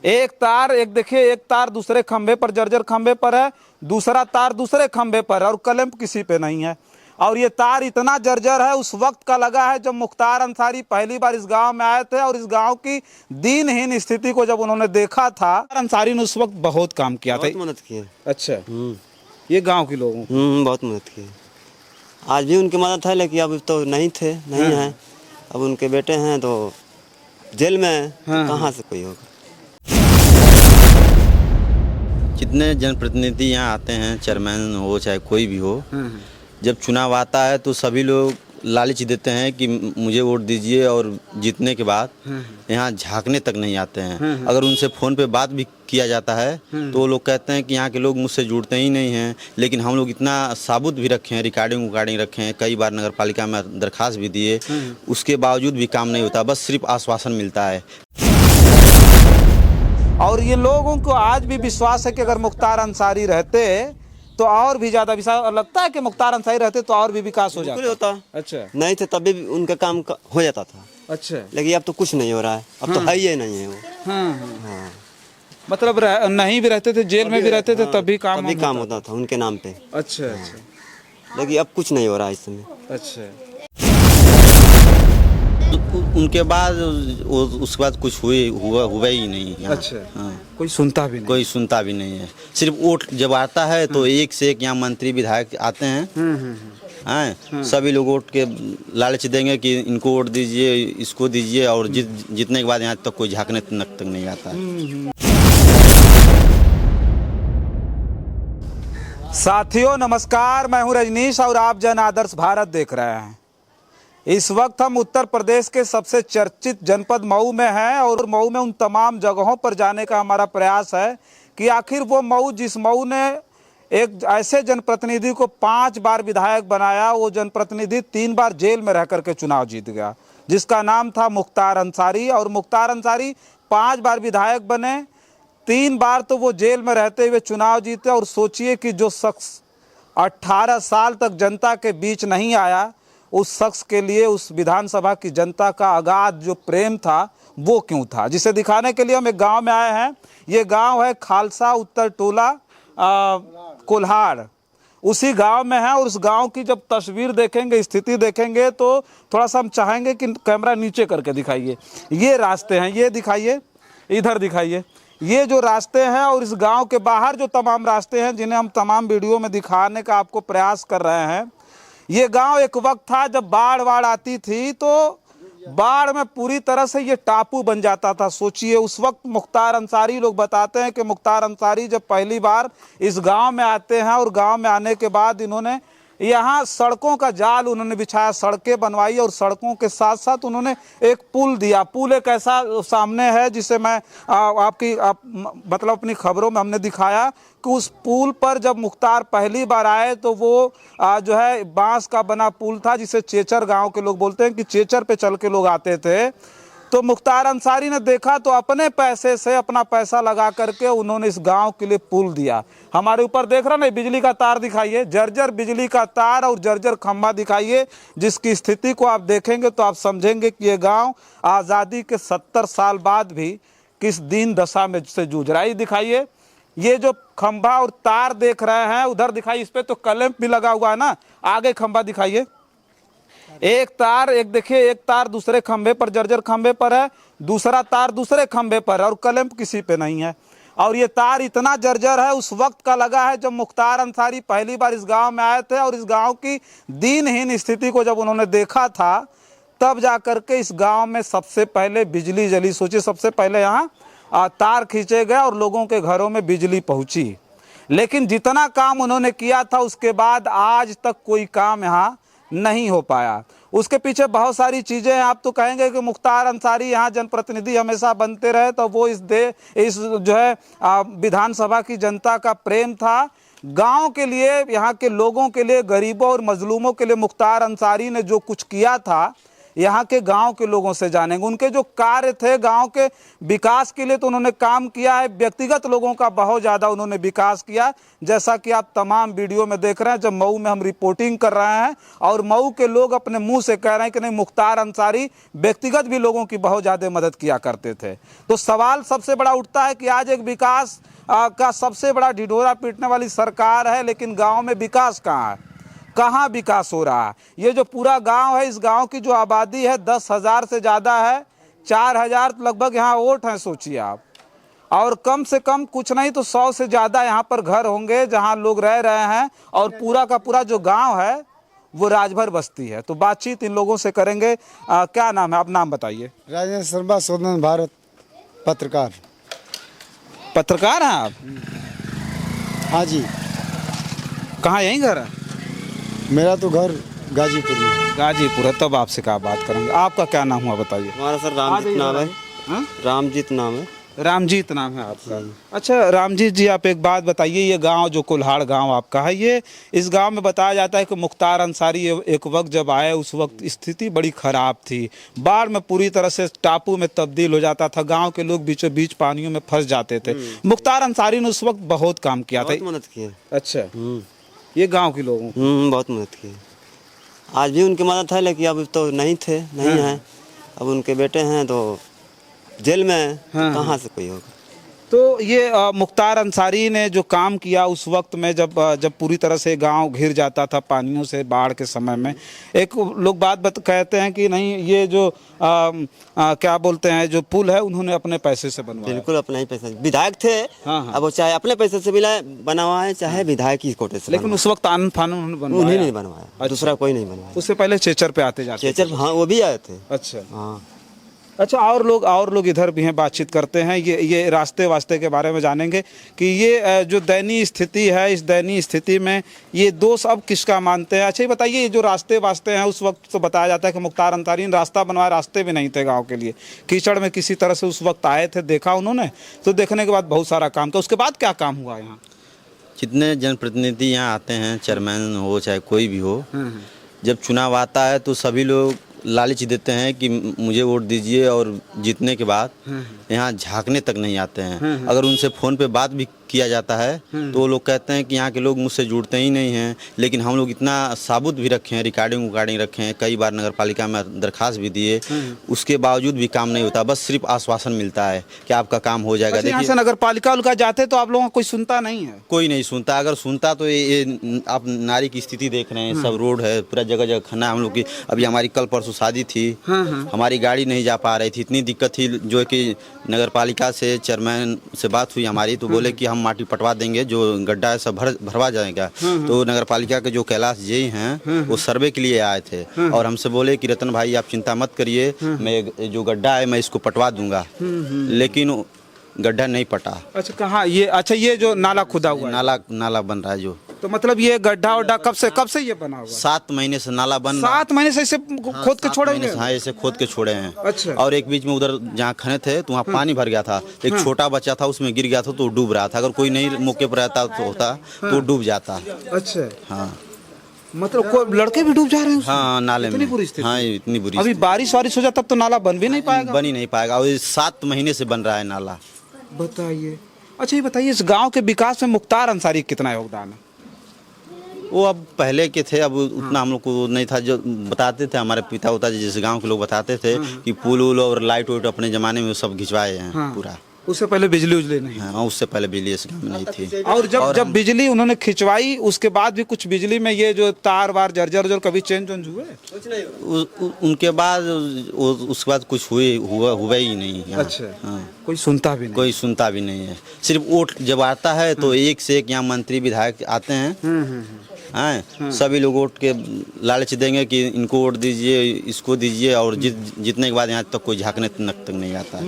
एक तार, एक देखिए, एक तार दूसरे खंभे पर, जर्जर खंभे पर है, दूसरा तार दूसरे खंभे पर है और क्लैंप किसी पे नहीं है। और ये तार इतना जर्जर है, उस वक्त का लगा है जब मुख्तार अंसारी पहली बार इस गांव में आए थे और इस गांव की दीनहीन स्थिति को जब उन्होंने देखा था। अंसारी ने उस वक्त बहुत काम किया था, बहुत मदद की है। अच्छा, ये गांव के लोगों बहुत मदद की है। आज भी उनकी मदद है, लेकिन अब तो नहीं थे, नहीं है। अब उनके बेटे हैं तो जेल में है, तो कहाँ से कोई होगा। जितने जनप्रतिनिधि यहाँ आते हैं, चेयरमैन हो चाहे कोई भी हो, जब चुनाव आता है तो सभी लोग लालच देते हैं कि मुझे वोट दीजिए, और जीतने के बाद यहाँ झांकने तक नहीं आते हैं। अगर उनसे फ़ोन पे बात भी किया जाता है तो वो लोग कहते हैं कि यहाँ के लोग मुझसे जुड़ते ही नहीं हैं। लेकिन हम लोग इतना साबुत भी रखे हैं, रिकॉर्डिंग रखे हैं, कई बार नगर पालिका में दरख्वास्त भी दिए, उसके बावजूद भी काम नहीं होता, बस सिर्फ आश्वासन मिलता है। और ये लोगों को आज भी विश्वास है कि अगर मुख्तार अंसारी रहते तो और भी ज्यादा विश्वास लगता है कि मुख्तार अंसारी रहते तो और भी विकास हो जाता। अच्छा, नहीं थे तभी भी उनका काम हो जाता था। अच्छा, लेकिन अब तो कुछ नहीं हो रहा है, अब तो है ही नहीं है वो। हाँ। मतलब नहीं भी रहते थे, जेल में भी रहते थे, तभी काम होता था उनके नाम पे। अच्छा, अच्छा। लेकिन अब कुछ नहीं हो रहा है इस समय। अच्छा, उनके बाद उसके बाद कुछ हुआ ही नहीं। अच्छा, हाँ। कोई सुनता भी नहीं है। सिर्फ वोट जब आता है तो एक से एक यहाँ मंत्री विधायक आते हैं, सभी लोग वोट के लालच देंगे कि इनको वोट दीजिए, इसको दीजिए, और जीतने के बाद यहाँ तक कोई झांकने तक नहीं आता है। साथियों नमस्कार, मैं हूं रजनीश और आप जन आदर्श भारत देख रहे हैं। इस वक्त हम उत्तर प्रदेश के सबसे चर्चित जनपद मऊ में हैं और मऊ में उन तमाम जगहों पर जाने का हमारा प्रयास है कि आखिर वो मऊ, जिस मऊ ने एक ऐसे जनप्रतिनिधि को 5 बार विधायक बनाया, वो जनप्रतिनिधि 3 बार जेल में रह करके चुनाव जीत गया, जिसका नाम था मुख्तार अंसारी। और मुख्तार अंसारी 5 बार विधायक बने, 3 बार तो वो जेल में रहते हुए चुनाव जीते। और सोचिए कि जो शख्स 18 साल तक जनता के बीच नहीं आया, उस शख्स के लिए उस विधानसभा की जनता का अगाध जो प्रेम था वो क्यों था, जिसे दिखाने के लिए हम एक गांव में आए हैं। ये गांव है खालसा उत्तर टोला कोल्हाड़, उसी गांव में है। और उस गांव की जब तस्वीर देखेंगे, स्थिति देखेंगे, तो थोड़ा सा हम चाहेंगे कि कैमरा नीचे करके दिखाइए। ये रास्ते हैं, ये दिखाइए, इधर दिखाइए, ये जो रास्ते हैं। और इस गांव के बाहर जो तमाम रास्ते हैं जिन्हें हम तमाम वीडियो में दिखाने का आपको प्रयास कर रहे हैं। ये गांव एक वक्त था जब बाढ़ आती थी तो बाढ़ में पूरी तरह से ये टापू बन जाता था। सोचिए उस वक्त मुख्तार अंसारी, लोग बताते हैं कि मुख्तार अंसारी जब पहली बार इस गांव में आते हैं और गांव में आने के बाद इन्होंने यहाँ सड़कों का जाल उन्होंने बिछाया, सड़कें बनवाई, और सड़कों के साथ साथ उन्होंने एक पुल दिया। पुल एक ऐसा सामने है जिसे मैं मतलब अपनी खबरों में हमने दिखाया कि उस पुल पर जब मुख्तार पहली बार आए तो वो जो है बांस का बना पुल था, जिसे चेचर गांव के लोग बोलते हैं कि चेचर पे चल के लोग आते थे। तो मुख्तार अंसारी ने देखा तो अपने पैसे से, अपना पैसा लगा करके उन्होंने इस गांव के लिए पुल दिया। हमारे ऊपर देख रहा ना, बिजली का तार दिखाइए, जर्जर बिजली का तार और जर्जर खंभा दिखाइए, जिसकी स्थिति को आप देखेंगे तो आप समझेंगे कि ये गांव आज़ादी के 70 साल बाद भी किस दीन दशा में से जूझ रहा है। दिखाइए, ये जो खंभा और तार देख रहे हैं, उधर दिखाइए, इस पर तो क्लैंप भी लगा हुआ है ना। आगे खंभा दिखाइए, एक तार, एक देखिए, एक तार दूसरे खंभे पर, जर्जर खंभे पर है, दूसरा तार दूसरे खंभे पर है और क्लैंप किसी पे नहीं है। और ये तार इतना जर्जर है, उस वक्त का लगा है जब मुख्तार अंसारी पहली बार इस गांव में आए थे और इस गांव की दीनहीन स्थिति को जब उन्होंने देखा था, तब जा करके इस गांव में सबसे पहले बिजली जली। सोचिए, सबसे पहले यहाँ तार खींचे गए और लोगों के घरों में बिजली पहुंची। लेकिन जितना काम उन्होंने किया था उसके बाद आज तक कोई काम यहाँ नहीं हो पाया। उसके पीछे बहुत सारी चीज़ें हैं। आप तो कहेंगे कि मुख्तार अंसारी यहाँ जनप्रतिनिधि हमेशा बनते रहे, तो वो इस जो है विधानसभा की जनता का प्रेम था। गांव के लिए, यहाँ के लोगों के लिए, गरीबों और मजलूमों के लिए मुख्तार अंसारी ने जो कुछ किया था, यहाँ के गांव के लोगों से जानेंगे। उनके जो कार्य थे गांव के विकास के लिए तो उन्होंने काम किया है, व्यक्तिगत लोगों का बहुत ज़्यादा उन्होंने विकास किया, जैसा कि आप तमाम वीडियो में देख रहे हैं। जब मऊ में हम रिपोर्टिंग कर रहे हैं और मऊ के लोग अपने मुंह से कह रहे हैं कि नहीं, मुख्तार अंसारी व्यक्तिगत भी लोगों की बहुत ज़्यादा मदद किया करते थे। तो सवाल सबसे बड़ा उठता है कि आज एक विकास का सबसे बड़ा ढिढोरा पीटने वाली सरकार है, लेकिन गाँव में विकास कहाँ है, कहाँ विकास हो रहा है? ये जो पूरा गांव है, इस गांव की जो आबादी है 10,000 से ज़्यादा है, 4,000 लगभग यहाँ वोट हैं, सोचिए आप। और कम से कम कुछ नहीं तो 100 से ज़्यादा यहाँ पर घर होंगे जहाँ लोग रह रहे हैं, और पूरा का पूरा जो गांव है वो राजभर बस्ती है। तो बातचीत इन लोगों से करेंगे। क्या नाम है, आप नाम बताइए। राजेंद्र शर्मा, स्वतंत्र भारत पत्रकार। पत्रकार हैं आप? हाँ जी, कहाँ, यहीं घर है? मेरा तो घर गाजीपुर में है। गाजीपुर है, तब आपसे क्या बात करेंगे। आपका क्या नाम हुआ बताइए। हमारा सर रामजीत नाम है। हाँ? रामजीत नाम है। रामजीत नाम है आपका। अच्छा रामजीत जी, आप एक बात बताइए, ये गांव जो कुल्हाड़ गांव आपका है, ये इस गांव में बताया जाता है कि मुख्तार अंसारी एक वक्त जब आए उस वक्त स्थिति बड़ी खराब थी, बाढ़ में पूरी तरह से टापू में तब्दील हो जाता था, गांव के लोग बीचों बीच पानियों में फंस जाते थे। मुख्तार अंसारी ने उस वक्त बहुत काम किया था। बहुत मदद की है। अच्छा, ये गाँव के लोगों बहुत मदद की है। आज भी उनकी मदद है, लेकिन अब तो नहीं है। अब उनके बेटे हैं तो जेल में है, कहाँ से कोई होगा। तो ये मुख्तार अंसारी ने जो काम किया उस वक्त में, जब पूरी तरह से गांव घिर जाता था पानियों से, बाढ़ के समय में, एक लोग कहते हैं कि नहीं, ये जो क्या बोलते हैं, जो पुल है उन्होंने अपने पैसे से बनवाया। बिल्कुल अपना ही पैसा, विधायक थे। हाँ। अब वो चाहे अपने पैसे से बनवाया है, चाहे विधायक की कोटे से, लेकिन उस वक्त आनंद फानन उन्हें नहीं बनवाया। दूसरा कोई नहीं बनवाया। उससे पहले चेचर पे आते जाते। चेचर, हाँ, वो भी आए थे। अच्छा हाँ। अच्छा, और लोग इधर भी हैं, बातचीत करते हैं। ये रास्ते वास्ते के बारे में जानेंगे कि ये जो दयनीय स्थिति है, इस दयनीय स्थिति में ये दोष अब किसका मानते हैं। अच्छा ये बताइए, ये जो रास्ते वास्ते हैं, उस वक्त तो बताया जाता है कि मुख्तार अंसारी ने रास्ता बनवाया, रास्ते भी नहीं थे गांव के लिए, कीचड़ में किसी तरह से उस वक्त आए थे, देखा उन्होंने, तो देखने के बाद बहुत सारा काम किया। उसके बाद क्या काम हुआ यहाँ? जितने जनप्रतिनिधि यहाँ आते हैं, चेयरमैन हो चाहे कोई भी हो, जब चुनाव आता है तो सभी लोग लालच देते हैं कि मुझे वोट दीजिए, और जीतने के बाद यहाँ झांकने तक नहीं आते हैं। अगर उनसे फ़ोन पे बात भी किया जाता है तो वो लोग कहते हैं कि यहाँ के लोग मुझसे जुड़ते ही नहीं हैं। लेकिन हम लोग इतना साबुत भी रखे हैं, रिकॉर्डिंग रखे हैं, कई बार नगर पालिका में दरखास्त भी दिए, उसके बावजूद भी काम नहीं होता। बस सिर्फ आश्वासन मिलता है कि आपका काम हो जाएगा। देखिए, यहाँ से नगर पालिका उनका जाते तो आप लोगों को कोई सुनता नहीं है? कोई नहीं सुनता। अगर सुनता तो ये आप नारी की स्थिति देख रहे हैं, सब रोड है, पूरा जगह जगह खन्ना है। हम लोग की अभी हमारी कल परसों शादी थी, हमारी गाड़ी नहीं जा पा रही थी, इतनी दिक्कत थी। जो कि नगर पालिका से चेयरमैन से बात हुई हमारी, तो बोले कि हम माटी पटवा देंगे, जो गड्ढा है सब भरवा जाएगा। तो नगर पालिका के जो कैलाश जी हैं वो सर्वे के लिए आए थे और हमसे बोले कि रतन भाई आप चिंता मत करिए, मैं जो गड्ढा है मैं इसको पटवा दूंगा। लेकिन गड्ढा नहीं पटा। अच्छा, कहाँ ये? अच्छा, ये जो नाला खुदा हुआ है, नाला बन रहा है जो, तो मतलब ये गड्ढा वड्ढा कब से ये बना हुआ है? 7 महीने से नाला बन रहा। 7 महीने से इसे खोद के छोड़े हुए? हाँ, ऐसे खोद के छोड़े हैं। अच्छा। और एक बीच में उधर जहाँ खने थे तो वहाँ पानी भर गया था, एक छोटा बच्चा था उसमें गिर गया था तो डूब रहा था। अगर कोई नहीं मौके पर रहता तो होता तो डूब जाता। अच्छा, हाँ, मतलब कोई लड़के भी डूब जा रहे हैं उसमें? हाँ, नाले में। इतनी बुरी स्थिति? हाँ, इतनी बुरी। अभी बारिश वारिश हो जाए तब तो नाला बन भी नहीं पाएगा? बन ही नहीं पाएगा। और 7 महीने से बन रहा है नाला। बताइए। अच्छा ये बताइए, इस गांव के विकास में मुख्तार अंसारी कितना योगदान है? वो अब पहले के थे, अब उतना हम लोग को नहीं था। जो बताते थे हमारे पिता उता जैसे गांव के लोग बताते थे कि पुल उल और लाइट वाइट अपने ज़माने में सब घिंचवाए हैं पूरा। उससे पहले बिजली उजली नहीं? हाँ, उससे पहले बिजली इस गाँव में नहीं थी। और जब बिजली उन्होंने खिंचवाई उसके बाद भी कुछ बिजली में ये जो तार वार जर्जर कभी चेंज हुए? उनके बाद उसके बाद कुछ हुआ ही नहीं। अच्छा। हाँ, कोई सुनता भी नहीं? कोई सुनता भी नहीं है। सिर्फ वोट जब आता है तो एक से एक यहाँ मंत्री विधायक आते हैं। हाँ, सभी लोग वोट के लालच देंगे कि इनको वोट दीजिए, इसको दीजिए, और जीतने के बाद यहाँ तक कोई झांकने तक नहीं आता।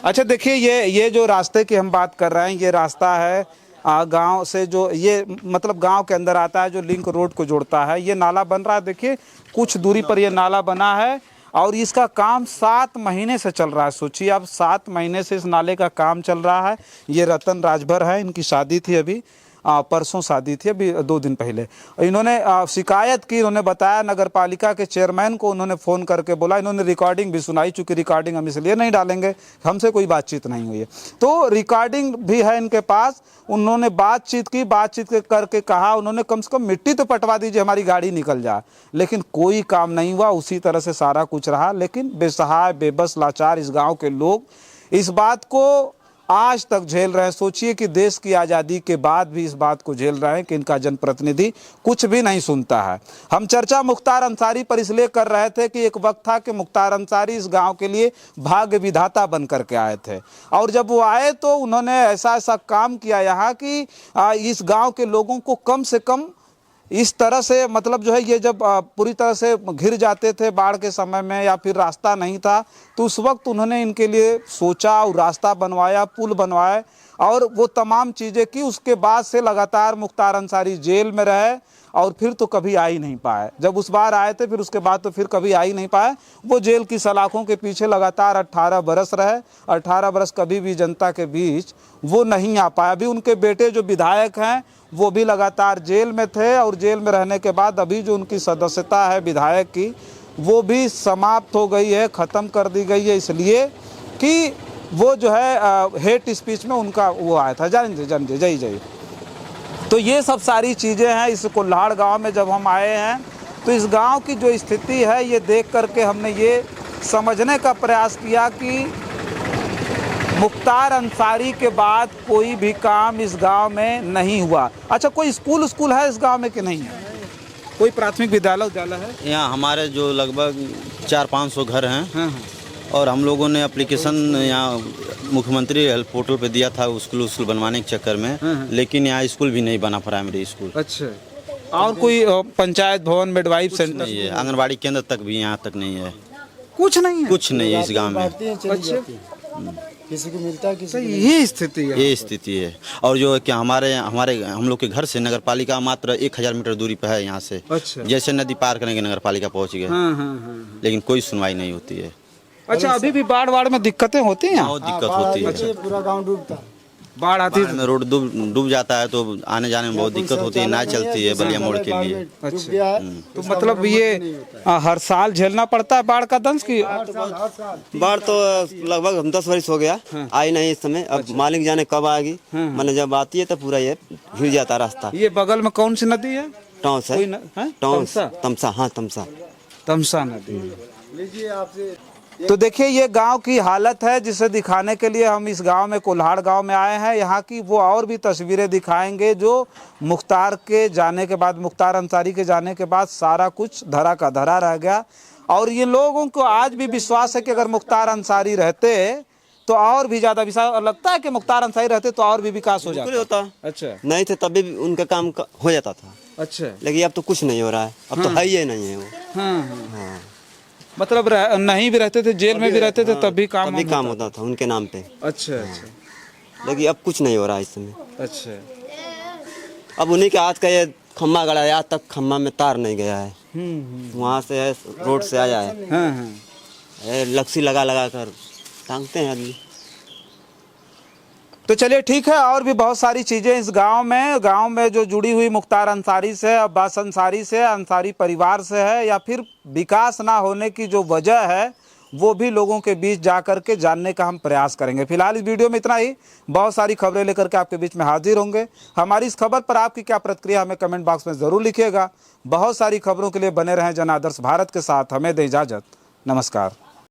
अच्छा देखिए, ये जो रास्ते की हम बात कर रहे हैं, ये रास्ता है गांव से, जो ये मतलब गांव के अंदर आता है, जो लिंक रोड को जोड़ता है। ये नाला बन रहा है, देखिए कुछ दूरी पर ये नाला बना है और इसका काम 7 महीने से चल रहा है। सोचिए आप, 7 महीने से इस नाले का काम चल रहा है। ये रतन राजभर है, इनकी शादी थी अभी। परसों शादी थी, अभी 2 दिन पहले। इन्होंने शिकायत की, इन्होंने बताया नगर पालिका के चेयरमैन को, उन्होंने फ़ोन करके बोला, इन्होंने रिकॉर्डिंग भी सुनाई, चूँकि रिकॉर्डिंग हम इसलिए नहीं डालेंगे, हमसे कोई बातचीत नहीं हुई है, तो रिकॉर्डिंग भी है इनके पास। उन्होंने बातचीत की, बातचीत करके कहा उन्होंने कम से कम मिट्टी तो पटवा दीजिए, हमारी गाड़ी निकल जाए, लेकिन कोई काम नहीं हुआ, उसी तरह से सारा कुछ रहा। लेकिन बेसहाय, बेबस, लाचार इस गाँव के लोग इस बात को आज तक झेल रहे हैं। सोचिए कि देश की आज़ादी के बाद भी इस बात को झेल रहे हैं कि इनका जनप्रतिनिधि कुछ भी नहीं सुनता है। हम चर्चा मुख्तार अंसारी पर इसलिए कर रहे थे कि एक वक्त था कि मुख्तार अंसारी इस गांव के लिए भाग्य विधाता बन करके आए थे, और जब वो आए तो उन्होंने ऐसा ऐसा काम किया यहाँ कि इस गाँव के लोगों को कम से कम इस तरह से, मतलब जो है, ये जब पूरी तरह से घिर जाते थे बाढ़ के समय में या फिर रास्ता नहीं था, तो उस वक्त उन्होंने इनके लिए सोचा और रास्ता बनवाया, पुल बनवाए और वो तमाम चीज़ें की। उसके बाद से लगातार मुख्तार अंसारी जेल में रहे और फिर तो कभी आ ही नहीं पाए। जब उस बार आए थे फिर उसके बाद तो फिर कभी आ ही नहीं पाए। वो जेल की सलाखों के पीछे लगातार 18 बरस रहे, 18 बरस कभी भी जनता के बीच वो नहीं आ पाए। अभी उनके बेटे जो विधायक हैं वो भी लगातार जेल में थे, और जेल में रहने के बाद अभी जो उनकी सदस्यता है विधायक की वो भी समाप्त हो गई है, ख़त्म कर दी गई है, इसलिए कि वो जो है हेट स्पीच में उनका वो आया था, जान जय। तो ये सब सारी चीज़ें हैं। इस कुल्हाड़ गांव में जब हम आए हैं तो इस गांव की जो स्थिति है ये देख करके हमने ये समझने का प्रयास किया कि मुख्तार अंसारी के बाद कोई भी काम इस गांव में नहीं हुआ। अच्छा, कोई स्कूल है इस गांव में कि नहीं है? कोई प्राथमिक विद्यालय है? यहाँ हमारे जो लगभग 400-500 घर हैं। हाँ। और हम लोगों ने एप्लीकेशन यहाँ मुख्यमंत्री हेल्प पोर्टल पे दिया था स्कूल बनवाने के चक्कर में, लेकिन यहाँ स्कूल भी नहीं बना, प्राइमरी स्कूल। अच्छा, और कोई पंचायत भवन, मिडवाइफ सेंटर नहीं है, आंगनबाड़ी केंद्र तक भी यहाँ तक नहीं है, कुछ नहीं है, कुछ नहीं है इस गांव में। अच्छा, किसी को मिलता है, किसी को ये स्थिति है। ये स्थिति है। और जो क्या हमारे हम लोग के घर से नगर पालिका मात्र 1000 मीटर दूरी पे है यहाँ से। अच्छा। जैसे नदी पार करेंगे नगर पालिका पहुँच गए। हाँ। लेकिन कोई सुनवाई नहीं होती है। अच्छा, अभी भी बाढ़ में दिक्कतें होती हैं? बहुत दिक्कत होती है, पूरा गांव डूबता है। बाढ़ आती बाढ़ में रोड डूब जाता है तो आने जाने में बहुत दिक्कत होती है, ना चलती है बलिया मोड़ के लिए। अच्छा, तो मतलब ये हर साल झेलना पड़ता है बाढ़ का दंश की? बाढ़ तो लगभग 10 वर्ष हो गया, आई नहीं इस समय। अब मालिक जाने कब आएगी, मैंने जब आती है तो पूरा ये घिर जाता रास्ता। ये बगल में कौन सी नदी है? टॉन्स है, टॉन्स, तमसा। हाँ, तमसा नदी। लीजिए आपसे। तो देखिए ये गांव की हालत है जिसे दिखाने के लिए हम इस गांव में, कुल्हाड़ गांव में आए हैं। यहाँ की वो और भी तस्वीरें दिखाएंगे जो मुख्तार के जाने के बाद, मुख्तार अंसारी के जाने के बाद सारा कुछ धरा का धरा रह गया। और ये लोगों को आज भी विश्वास है कि अगर मुख्तार अंसारी रहते तो और भी ज़्यादा विश्वास लगता है कि मुख्तार अंसारी रहते तो और भी विकास हो जाता। अच्छा, नहीं थे तभी भी उनका काम हो जाता था। अच्छा, लेकिन अब तो कुछ नहीं हो रहा है, अब तो है ही नहीं है वो। हाँ। मतलब नहीं भी रहते थे, जेल में भी रहते थे, तब भी काम होता था उनके नाम पे। अच्छा। लेकिन अब कुछ नहीं हो रहा है इस समय। अच्छा, अब उन्हीं के हाथ का ये खम्मा गड़ा है, आज तक खम्मा में तार नहीं गया है। वहाँ से है, रोड से आया है, लक्सी लगा कर टांगते हैं आदमी। तो चलिए ठीक है, और भी बहुत सारी चीज़ें इस गांव में जो जुड़ी हुई मुख्तार अंसारी से, अब्बास अंसारी से, अंसारी परिवार से है, या फिर विकास ना होने की जो वजह है वो भी लोगों के बीच जा कर के जानने का हम प्रयास करेंगे। फिलहाल इस वीडियो में इतना ही। बहुत सारी खबरें लेकर के आपके बीच में हाजिर होंगे। हमारी इस खबर पर आपकी क्या प्रतिक्रिया हमें कमेंट बॉक्स में ज़रूर लिखिएगा। बहुत सारी खबरों के लिए बने रहें जन आदर्श भारत के साथ। हमें दें इजाज़त। नमस्कार।